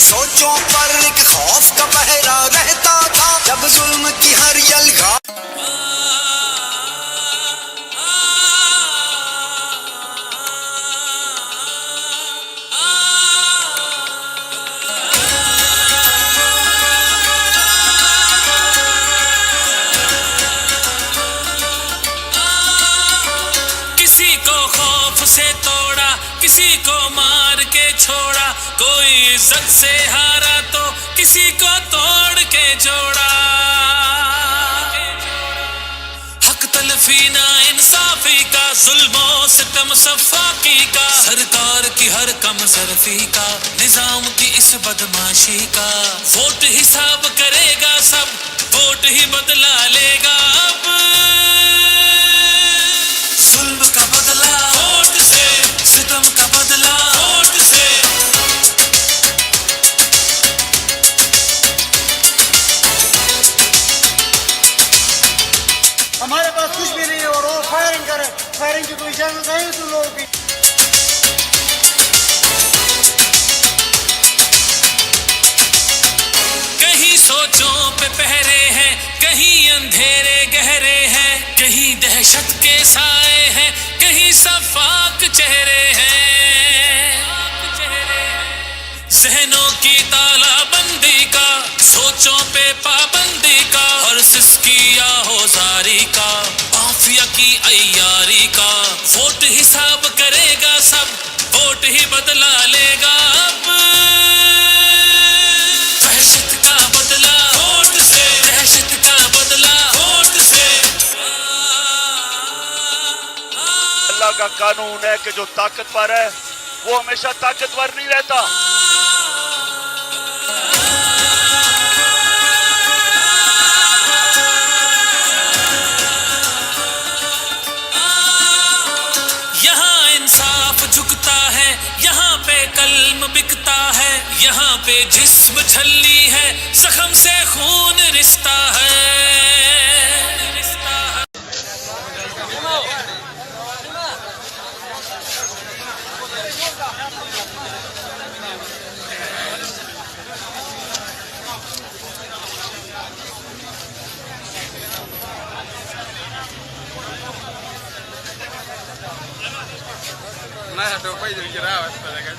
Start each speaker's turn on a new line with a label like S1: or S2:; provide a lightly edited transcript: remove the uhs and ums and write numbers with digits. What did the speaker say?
S1: सोचों पर एक खौफ का पहरा रहता था, जब जुल्म की हर यलगार
S2: किसी को खौफ से तोड़ा, किसी को मार के छोड़ा, कोई इज्जत से हारा तो किसी को तोड़ के जोड़ा। हक तलफी ना इंसाफी का, जुल्मों सितम सफाकी का, सरकार की हर कम ज़रफ़ी का, निजाम की इस बदमाशी का। वोट हिसाब करेगा सब, वोट ही बदला लेगा अब। जुल्म का बदला वोट से, सितम का बदला वोट से।
S3: हमारे पास कुछ भी नहीं है और वो फायरिंग करे, फायरिंग की कोई इजाजत नहीं तुम लोगों की।
S2: कहीं सोचों पे पहरे हैं, कहीं अंधेरे गहरे हैं, कहीं दहशत के साए हैं, कहीं सफाक चेहरे हैं। जहनों की तालाबंदी का, सोचों पे पाबंदी का, और सिसकी आहोजारी का, माफिया की अय्यारी का। वोट हिसाब करेगा सब, वोट ही बदला लेगा अब। दहशत का बदला वोट से, दहशत का बदला वोट से।
S4: अल्लाह का कानून है कि जो ताकतवर है वो हमेशा ताकतवर नहीं रहता।
S2: यहाँ इंसाफ झुकता है, यहाँ पे कल्म बिकता है, यहाँ पे जिस्म छलनी है, जख्म से खून रिश्ता है।
S5: Nada, te voy a ir a grabar hasta acá.